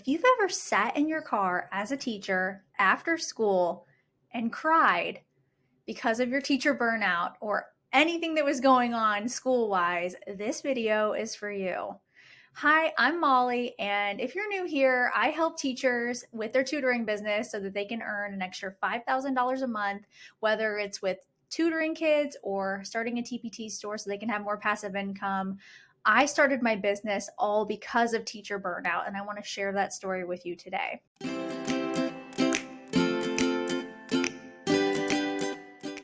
If you've ever sat in your car as a teacher after school and cried because of your teacher burnout or anything that was going on school wise, this video is for you. Hi, I'm Molly, and if you're new here, I help teachers with their tutoring business so that they can earn an extra $5,000 a month, whether it's with tutoring kids or starting a TPT store so they can have more passive income. I started my business all because of teacher burnout, and I want to share that story with you today.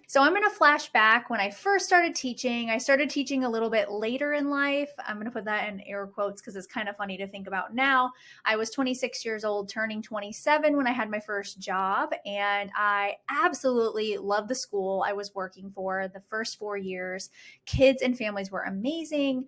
So I'm going to flash back when I first started teaching. I started teaching a little bit later in life. I'm going to put that in air quotes because it's kind of funny to think about now. I was 26 years old, turning 27 when I had my first job, and I absolutely loved the school I was working for the first 4 years. Kids and families were amazing.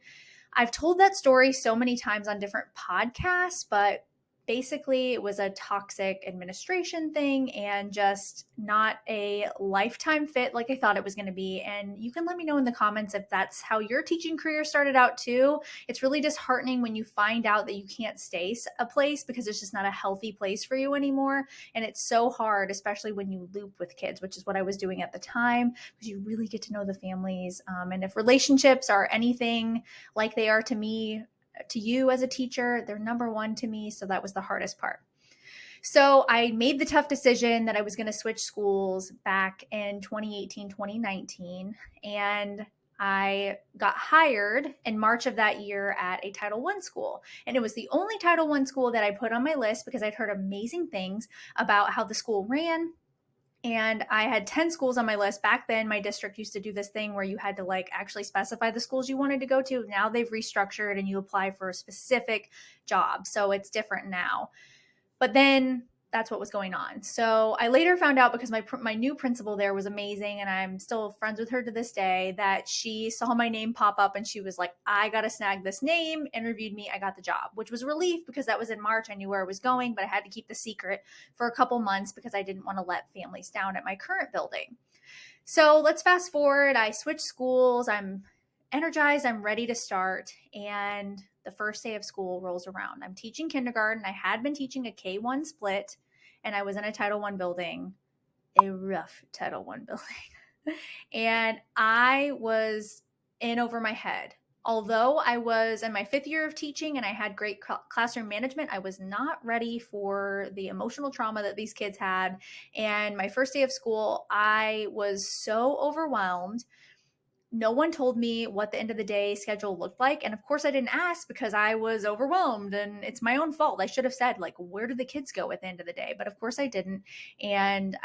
I've told that story so many times on different podcasts, but basically it was a toxic administration thing and just not a lifetime fit like I thought it was going to be. And you can let me know in the comments if that's how your teaching career started out too. It's really disheartening when you find out that you can't stay a place because it's just not a healthy place for you anymore. And it's so hard, especially when you loop with kids, which is what I was doing at the time, because you really get to know the families. And if relationships are anything like they are to me, to you as a teacher, they're number one to me. So that was the hardest part. So I made the tough decision that I was going to switch schools back in 2018, 2019. And I got hired in March of that year at a Title I school. And it was the only Title I school that I put on my list because I'd heard amazing things about how the school ran. And I had 10 schools on my list. Back then, my district used to do this thing where you had to actually specify the schools you wanted to go to. Now they've restructured and you apply for a specific job. So it's different now. But then that's what was going on. So I later found out, because my new principal there was amazing, and I'm still friends with her to this day, that she saw my name pop up and she was like, I got to snag this name, interviewed me, I got the job, which was a relief because that was in March. I knew where I was going, but I had to keep the secret for a couple months because I didn't want to let families down at my current building. So let's fast forward. I switched schools. I'm energized. I'm ready to start. And the first day of school rolls around. I'm teaching kindergarten. I had been teaching a K-1 split, and I was in a Title I building, a rough Title I building. And I was in over my head. Although I was in my 5th year of teaching and I had great classroom management, I was not ready for the emotional trauma that these kids had. And my first day of school, I was so overwhelmed. No one told me what the end of the day schedule looked like. And of course I didn't ask because I was overwhelmed, and it's my own fault. I should have said, where do the kids go at the end of the day? But of course I didn't. And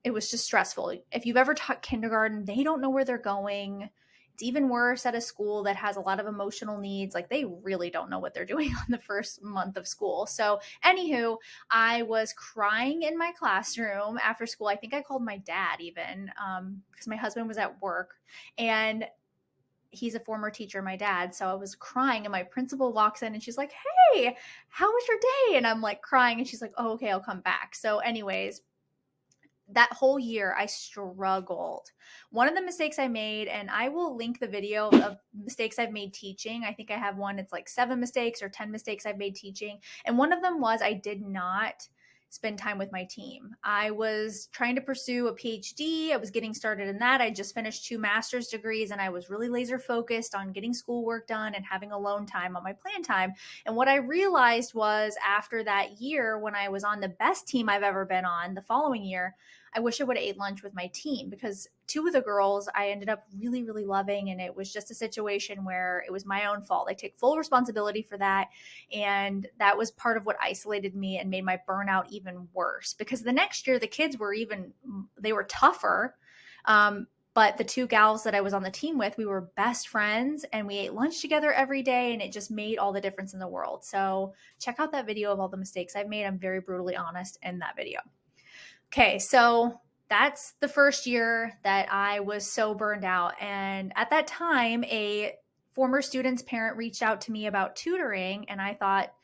it was just stressful. If you've ever taught kindergarten, they don't know where they're going. It's even worse at a school that has a lot of emotional needs. They really don't know what they're doing on the first month of school. So anywho, I was crying in my classroom after school. I think I called my dad even because my husband was at work, and he's a former teacher, my dad. So I was crying, and my principal walks in and she's like, hey, how was your day? And I'm crying, and she's like, oh, okay, I'll come back. So anyways, that whole year I struggled. One of the mistakes I made, and I will link the video of mistakes I've made teaching. I think I have one. It's 7 mistakes or 10 mistakes I've made teaching. And one of them was I did not spend time with my team. I was trying to pursue a PhD. I was getting started in that. I just finished 2 master's degrees, and I was really laser focused on getting schoolwork done and having alone time on my plan time. And what I realized was, after that year, when I was on the best team I've ever been on the following year, I wish I would have ate lunch with my team, because 2 of the girls I ended up really, really loving. And it was just a situation where it was my own fault. I take full responsibility for that. And that was part of what isolated me and made my burnout even worse, because the next year the kids were they were tougher. But the 2 gals that I was on the team with, we were best friends and we ate lunch together every day, and it just made all the difference in the world. So check out that video of all the mistakes I've made. I'm very brutally honest in that video. Okay, so that's the first year that I was so burned out. And at that time, a former student's parent reached out to me about tutoring, and I thought,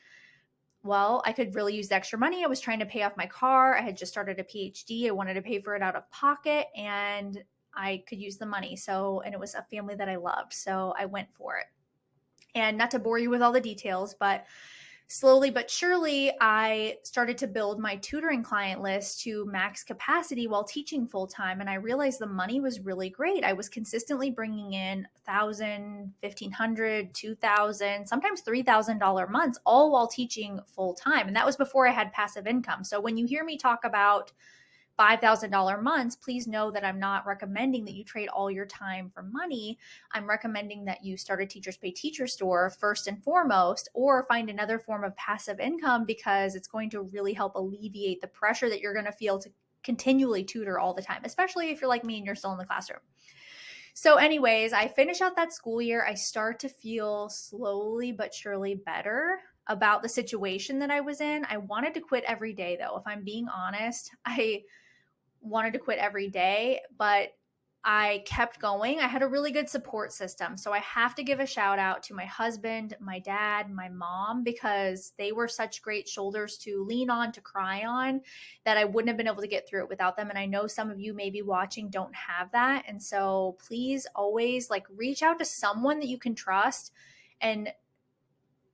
well, I could really use the extra money. I was trying to pay off my car. I had just started a PhD. I wanted to pay for it out of pocket, and I could use the money. And it was a family that I loved. So I went for it. And not to bore you with all the details, but slowly but surely, I started to build my tutoring client list to max capacity while teaching full time. And I realized the money was really great. I was consistently bringing in 1,000, 1,500, 2,000, sometimes $3,000 months, all while teaching full time. And that was before I had passive income. So when you hear me talk about $5,000 months, please know that I'm not recommending that you trade all your time for money. I'm recommending that you start a Teachers Pay Teacher store first and foremost, or find another form of passive income, because it's going to really help alleviate the pressure that you're going to feel to continually tutor all the time, especially if you're like me and you're still in the classroom. So anyways, I finish out that school year. I start to feel slowly but surely better about the situation that I was in. I wanted to quit every day, though. If I'm being honest, I wanted to quit every day, but I kept going. I had a really good support system. So I have to give a shout out to my husband, my dad, my mom, because they were such great shoulders to lean on, to cry on, that I wouldn't have been able to get through it without them. And I know some of you maybe watching don't have that. And so please always reach out to someone that you can trust, and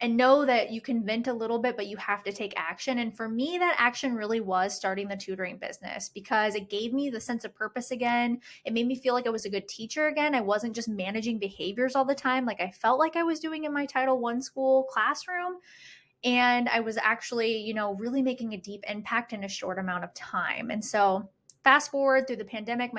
know that you can vent a little bit, but you have to take action. And for me, that action really was starting the tutoring business, because it gave me the sense of purpose again. It made me feel like I was a good teacher again. I wasn't just managing behaviors all the time like I felt like I was doing in my Title I school classroom. And I was actually, really making a deep impact in a short amount of time. And so fast forward through the pandemic,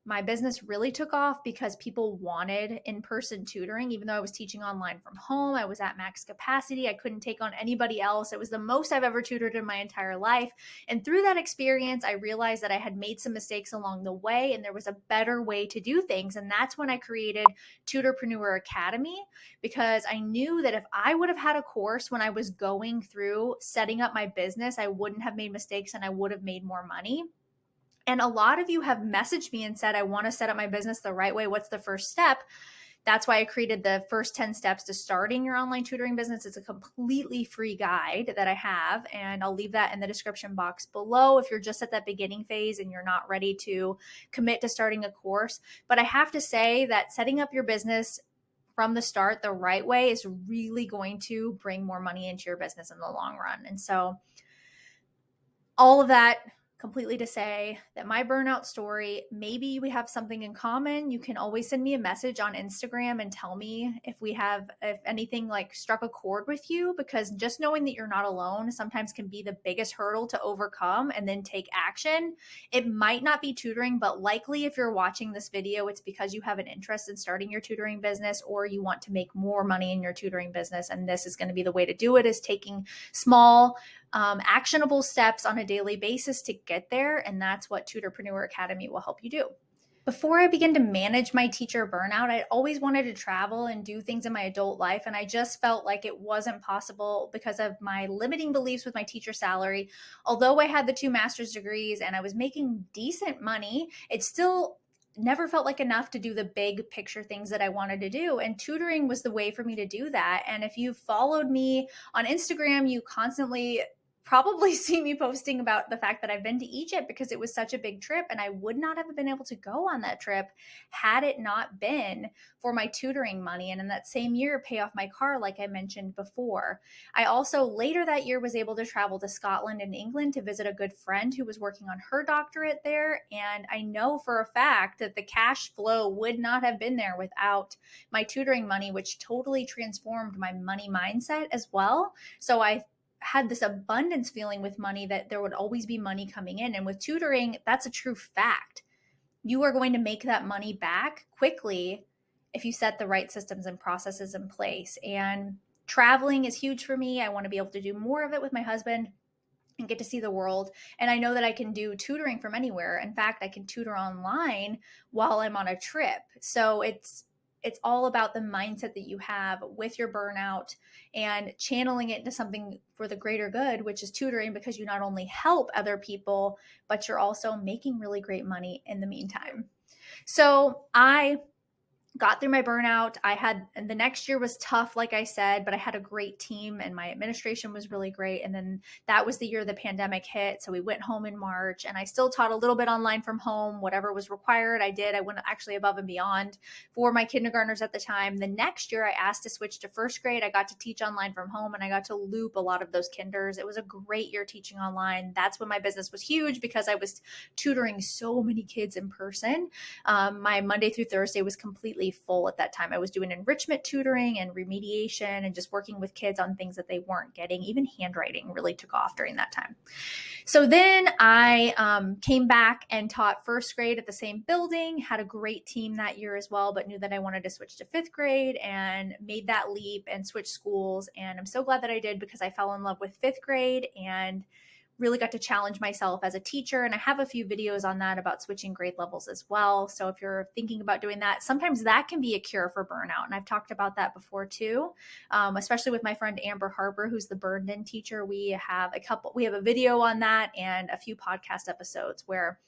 my business really took off because people wanted in-person tutoring. Even though I was teaching online from home, I was at max capacity. I couldn't take on anybody else. It was the most I've ever tutored in my entire life. And through that experience, I realized that I had made some mistakes along the way, and there was a better way to do things. And that's when I created Tutorpreneur Academy, because I knew that if I would have had a course when I was going through setting up my business, I wouldn't have made mistakes and I would have made more money. And a lot of you have messaged me and said, I want to set up my business the right way. What's the first step? That's why I created the first 10 steps to starting your online tutoring business. It's a completely free guide that I have, and I'll leave that in the description box below if you're just at that beginning phase and you're not ready to commit to starting a course. But I have to say that setting up your business from the start the right way is really going to bring more money into your business in the long run. And so all of that completely to say that my burnout story, maybe we have something in common. You can always send me a message on Instagram and tell me if anything struck a chord with you, because just knowing that you're not alone sometimes can be the biggest hurdle to overcome and then take action. It might not be tutoring, but likely if you're watching this video, it's because you have an interest in starting your tutoring business, or you want to make more money in your tutoring business. And this is going to be the way to do it, is taking small, actionable steps on a daily basis to get there. And that's what Tutorpreneur Academy will help you do. Before I began to manage my teacher burnout, I always wanted to travel and do things in my adult life. And I just felt like it wasn't possible because of my limiting beliefs with my teacher salary. Although I had the 2 master's degrees and I was making decent money, it still never felt like enough to do the big picture things that I wanted to do. And tutoring was the way for me to do that. And if you followed me on Instagram, you constantly probably see me posting about the fact that I've been to Egypt, because it was such a big trip, and I would not have been able to go on that trip had it not been for my tutoring money. And in that same year, pay off my car, like I mentioned before. I also later that year was able to travel to Scotland and England to visit a good friend who was working on her doctorate there. And I know for a fact that the cash flow would not have been there without my tutoring money, which totally transformed my money mindset as well. So I had this abundance feeling with money, that there would always be money coming in. And with tutoring, that's a true fact. You are going to make that money back quickly if you set the right systems and processes in place. And traveling is huge for me. I want to be able to do more of it with my husband and get to see the world. And I know that I can do tutoring from anywhere. In fact, I can tutor online while I'm on a trip. So it's all about the mindset that you have with your burnout and channeling it into something for the greater good, which is tutoring, because you not only help other people, but you're also making really great money in the meantime. So I got through my burnout. And the next year was tough, like I said, but I had a great team and my administration was really great. And then that was the year the pandemic hit. So we went home in March, and I still taught a little bit online from home. Whatever was required, I did. I went actually above and beyond for my kindergartners at the time. The next year I asked to switch to first grade. I got to teach online from home, and I got to loop a lot of those kinders. It was a great year teaching online. That's when my business was huge because I was tutoring so many kids in person. My Monday through Thursday was completely full at that time. I was doing enrichment tutoring and remediation and just working with kids on things that they weren't getting. Even handwriting really took off during that time. So then I came back and taught first grade at the same building, had a great team that year as well, but knew that I wanted to switch to fifth grade and made that leap and switched schools. And I'm so glad that I did because I fell in love with fifth grade and really got to challenge myself as a teacher. And I have a few videos on that about switching grade levels as well. So if you're thinking about doing that, sometimes that can be a cure for burnout. And I've talked about that before too, especially with my friend Amber Harper, who's the burned in teacher. We have a video on that and a few podcast episodes where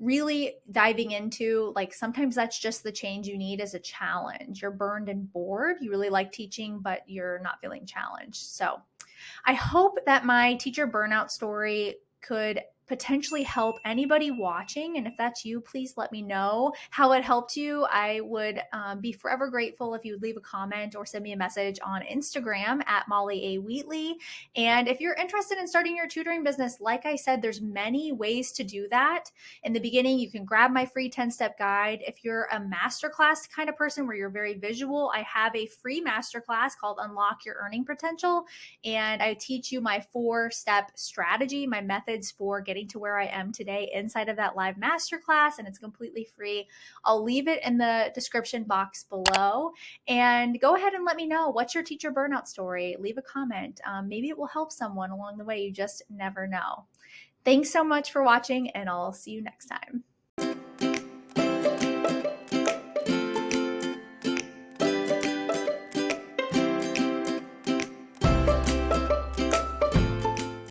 really diving into, like, sometimes that's just the change you need as a challenge. You're burned and bored. You really like teaching, but you're not feeling challenged. So I hope that my teacher burnout story could potentially help anybody watching. And if that's you, please let me know how it helped you. I would be forever grateful if you would leave a comment or send me a message on Instagram at Molly A. Wheatley. And if you're interested in starting your tutoring business, like I said, there's many ways to do that. In the beginning, you can grab my free 10-step guide. If you're a masterclass kind of person where you're very visual, I have a free masterclass called Unlock Your Earning Potential. And I teach you my 4-step strategy, my methods for getting to where I am today inside of that live masterclass, and it's completely free. I'll leave it in the description box below, and go ahead and let me know, what's your teacher burnout story? Leave a comment. Maybe it will help someone along the way. You just never know. Thanks so much for watching, and I'll see you next time.